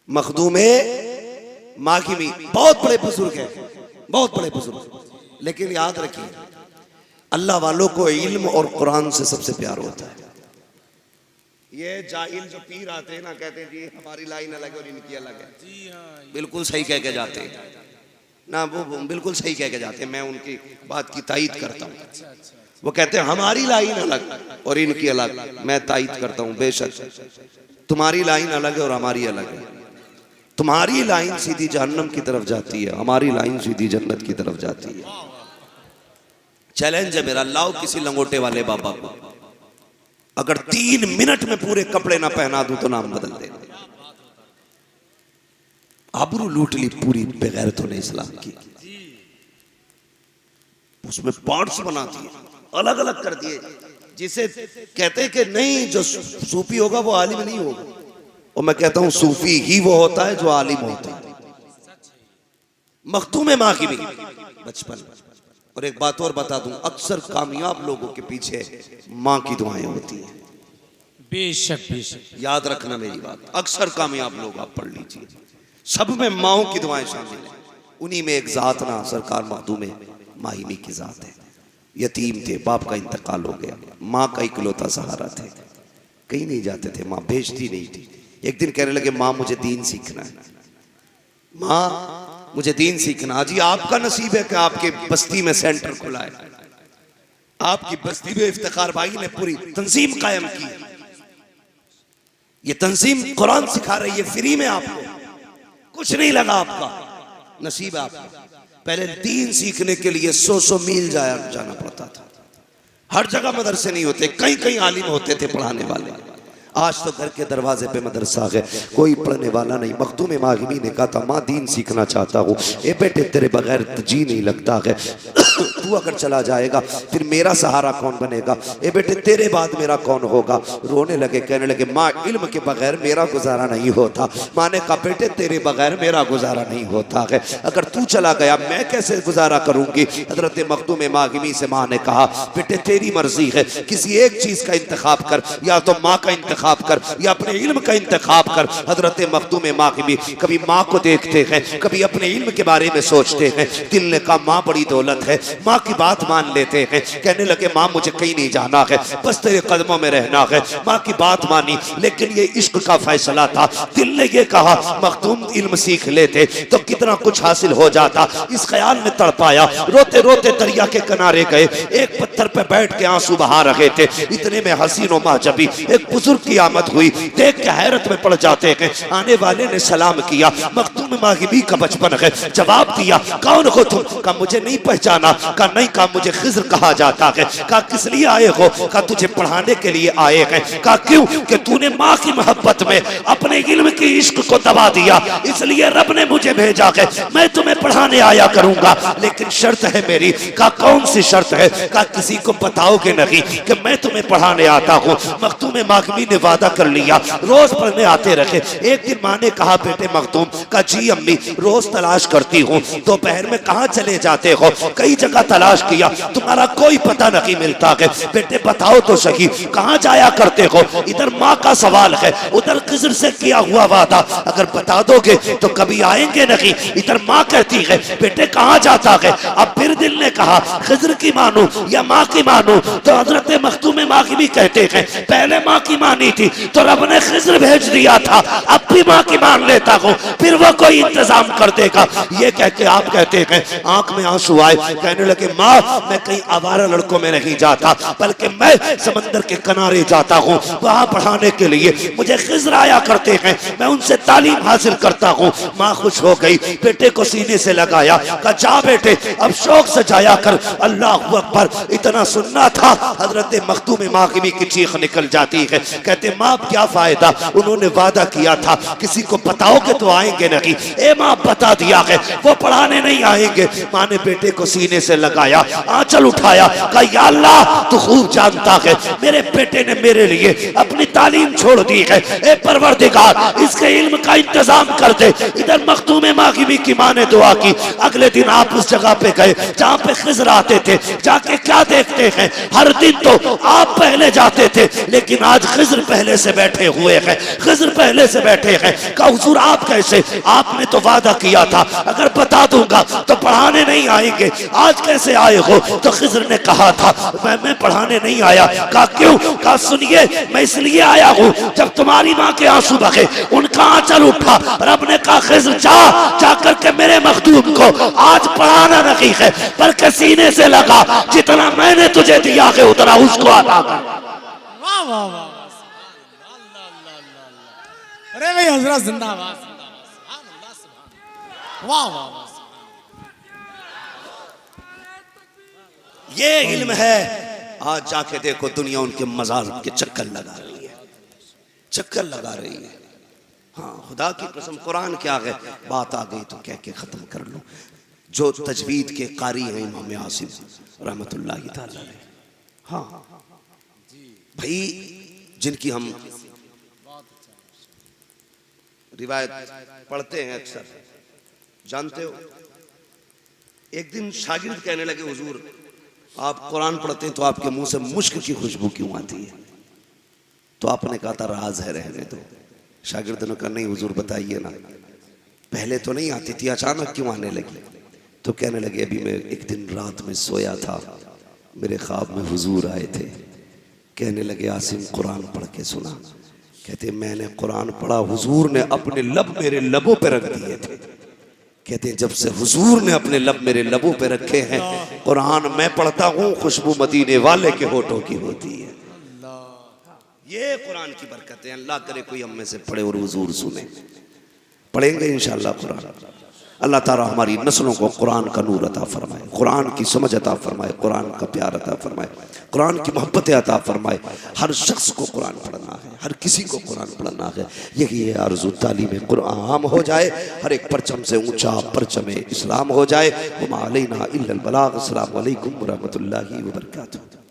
मखदूमे माकिमी बहुत बड़े बुजुर्ग हैं, बहुत बड़े बुजुर्ग। लेकिन याद रखिए अल्लाह वालों को इल्म और कुरान से सबसे प्यार होता है। ये जाहिल जो पीर आते हैं ना, कहते हैं जी हमारी लाइन अलग है और इनकी अलग है। जी हाँ, बिल्कुल सही कह के जाते हैं ना, वो बिल्कुल सही कह के जाते हैं। मैं उनकी बात की तायीद करता हूँ। वो कहते हैं हमारी लाइन अलग और इनकी अलग। मैं तायीद करता हूँ, बेशक तुम्हारी लाइन अलग है और हमारी अलग है। तुम्हारी लाइन सीधी जहन्नम की तरफ जाती है, हमारी लाइन सीधी जन्नत की तरफ जाती है। चैलेंज है मेरा, लाओ किसी लंगोटे वाले बाबा को, अगर 3 मिनट में पूरे कपड़े ना पहना दूं तो नाम बदल दे। आबरू लूट ली पूरी बेगैरतों ने इस्लाम की। उसमें पार्ट्स बना दिए, अलग अलग कर दिए। जिसे कहते कि नहीं जो सूफी होगा वो आलिम नहीं होगा, और मैं कहता हूं सूफी ही वो होता है जो आलिम होता है। मखदूम माकिमी बचपन। और एक बात और बता दूं, अक्सर कामयाब लोगों के पीछे माँ की दुआएं होती हैं। बेशक बेशक याद रखना मेरी बात, अक्सर कामयाब लोग आप पढ़ लीजिए, सब में माओ की दुआएं शामिल हैं। उन्हीं में एक जात ना सरकार मखदूम माहिमी की जात है। यतीम थे, बाप का इंतकाल हो गया, माँ का इकलौता सहारा थे, कहीं नहीं जाते थे, माँ भेजती नहीं थी। एक दिन कहने लगे माँ मुझे दीन सीखना है, माँ मुझे दीन सीखना। जी आपका नसीब है कि आपके बस्ती में सेंटर खुला है, आपकी बस्ती में इफ्तिखार भाई ने पूरी तंजीम कायम की। ये तंजीम कुरान सिखा रही है फ्री में, आपको कुछ नहीं लगा, आपका नसीब है आपका। पहले दीन सीखने के लिए 100 मील जाना पड़ता था। हर जगह मदरसे नहीं होते, कहीं कहीं आलिम होते थे पढ़ाने वाले। आज तो घर के दरवाजे पे मदरसा है, कोई पढ़ने वाला नहीं। मखदूम माहिमी ने कहा था माँ दीन सीखना चाहता हूँ। ए बेटे तेरे बगैर जी नहीं लगता है, तू अगर चला जाएगा फिर मेरा सहारा कौन बनेगा? ए बेटे तेरे बाद मेरा कौन होगा? रोने लगे, कहने लगे माँ इल्म के बगैर मेरा गुजारा नहीं होता। माँ ने कहा बेटे तेरे बगैर मेरा गुजारा नहीं होता है, अगर तू चला गया मैं कैसे गुजारा करूंगी? हजरत मखदूम माहिमी से माँ ने कहा बेटे तेरी मर्जी है, किसी एक चीज का इंतखाब कर, या तो माँ का इंतखाब कर या अपने इल्म का इंतखाब कर। हजरत मखदूम माकिमी कभी माँ को देखते हैं, कभी अपने इल्म के बारे में सोचते हैं। दिल ने कहा माँ बड़ी दौलत है, माँ की बात मान लेते हैं। कहने लगे माँ मुझे कहीं नहीं जाना है, बस तेरे कदमों में रहना है। माँ की बात मानी, लेकिन ये इश्क का फैसला था। दिल ने ये कहा मखदूम इल्म सीख लेते तो कितना कुछ हासिल हो जाता। इस ख्याल में तड़पाया, रोते रोते दरिया के किनारे गए, एक पत्थर पे बैठ के आंसू बहा रहे थे। इतने में हसीनो माजबी एक बुजुर्ग की आमद हुई, देख के हैरत में पड़ जाते हैं। आने वाले ने सलाम किया, मखदूम माहिमी का बचपन है, जवाब दिया कौन हो तुम? कहा मुझे नहीं पहचाना? कहा नहीं, कहा मुझे खिज्र कहा जाता है। कहा किस लिए आए हो? कहा तुझे पढ़ाने के लिए आए हैं। कहा क्यों? कि तूने माँ की मोहब्बत में अपने इल्म की इश्क को दबा दिया, इसलिए रब ने मुझे भेजा है, मैं तुम्हें पढ़ाने आया करूंगा, लेकिन शर्त है मेरी। कहा कौन सी शर्त है? कहा किसी को बताओगे नहीं कि मैं तुम्हें पढ़ाने आता हूँ। मखदूम माहिमी ने वादा कर लिया, रोज पढ़ने आते रहे। एक दिन माँ ने कहा बेटे मखदूम? का जी अम्मी रोज तलाश करती हूँ, दोपहर में कहाँ चले जाते हो? कई जगह तलाश किया, तुम्हारा कोई पता नहीं मिलता है। बेटे बताओ तो सही कहाँ जाया करते हो? इधर माँ का सवाल है, उधर खिज्र से किया हुआ वादा, अगर बता दोगे तो कभी आएंगे नहीं। इधर माँ कहती है बेटे कहाँ जाता है? अब फिर दिल ने कहा खिज्र की मानू या माँ की मानू? तो हजरत मखदूम माहिमी कहते हैं पहले माँ की मानी थी तो रब ने खिज्र भेज दिया था, अब भी माँ की मान लेता हूँ, फिर वो कोई इंतजाम कर देगा। ये कह के आप कहते हैं आंख में आंसू आए, कहने लगे माँ मैं कहीं आवारा लड़कों में नहीं जाता, बल्कि मैं समंदर के किनारे जाता हूँ, वहां पढ़ाने के लिए मुझे खिज्र आया करते हैं, मैं उनसे तालीम हासिल करता हूँ। माँ खुश हो गई, बेटे को सीने से लगाया, कहा जा बेटे अब शौक से जाया कर। अल्लाह अकबर, इतना सुनना था हजरत मखदूम माहिमी की चीख निकल जाती है। कहते माँ क्या फायदा, उन्होंने वादा किया था किसी को बताओगे तो आएंगे नहीं। ए माँ बता दिया है वो पढ़ाने नहीं आएंगे। माँ ने बेटे को सीने से लगाया, आंचल उठाया, कहा या अल्लाह तू खूब जानता है मेरे बेटे ने मेरे लिए अपनी तालीम छोड़ दी है, ए परवरदिगार इसके इल्म का इंतजाम कर दे। इधर मखदूम मागिबी की माँ ने दुआ की। अगले दिन आप उस जगह पे गए जहाँ पे खिज़र आते थे, जाके क्या देखते हैं, हर दिन तो आप पहले जाते थे लेकिन आज खिज़र पहले से बैठे हुए हैं, खिज़र पहले से बैठे हैं। कहा हुजूर आप कैसे, आपने तो वादा किया था अगर बता दूंगा तो पढ़ाने नहीं आएंगे, आज कैसे आए हो? तो खिज़र ने कहा था मैं पढ़ाने नहीं आया। कहा क्यों? कहा सुनिए मैं इसलिए आया हूँ जब तुम्हारी माँ के आंसू बहे उनका आंचल उठा, रब ने कहा खिज़र जा करके मेरे मखदूम को आज पढ़ाना नहीं है बल्कि सीने से लगा जितना मैंने तुझे दिया है उतना उसको अता कर। वाह वाह वाह, अरे भाई हजरत जिंदाबाद, वाह वाह वाह। ये इल्म है। आज जाके देखो दुनिया उनके मज़ार के चक्कर लगा रही है, चक्कर लगा रही है। हाँ खुदा की कसम कुरान क्या है, बात आ गई तो कह के ख़त्म कर लूँ। जो तजवीद के कारी हैं इमाम आसिम रहमतुल्लाहि तआला अलैह, हाँ भाई जिनकी हम रिवायत पढ़ते हैं अक्सर, जानते हो एक दिन शागिर्द कहने लगे हुजूर आप कुरान पढ़ते हैं तो आपके मुंह से मुश्क की खुशबू क्यों आती है? तो आपने कहा था राज है रहने दो। शागिर्द ने कहा नहीं हुजूर बताइए ना, पहले तो नहीं आती थी अचानक क्यों आने लगी? तो कहने लगे अभी मैं एक दिन रात में सोया था, मेरे ख्वाब में हुजूर आए थे, कहने लगे आसिम कुरान पढ़ के सुना। कहते मैंने कुरान पढ़ा, हुजूर ने अपने लब मेरे लबों पे रख दिए थे। कहते जब से हुजूर ने अपने लब मेरे लबों पे रखे हैं, कुरान मैं पढ़ता हूँ खुशबू मदीने वाले के होठों की होती है। ये कुरान की बरकत है। अल्लाह करे कोई हम में से पढ़े और हुजूर सुने। पढ़ेंगे इंशाअल्लाह कुरान। अल्लाह ताला हमारी नस्लों को कुरान का नूर अता फरमाए, कुरान की समझ अता फरमाए, कुरान का प्यार अता फरमाए, कुरान की मोहब्बत अता फरमाए। हर शख्स को कुरान पढ़ना है, हर किसी को कुरान पढ़ना है। यही है आरज़ू तालीम कुरान आम हो जाए, हर एक परचम से ऊंचा परचम इस्लाम हो जाए। वमा अलैना इल्लल बलाग। अस्सलामु अलैकुम व रहमतुल्लाहि व बरकातुहू।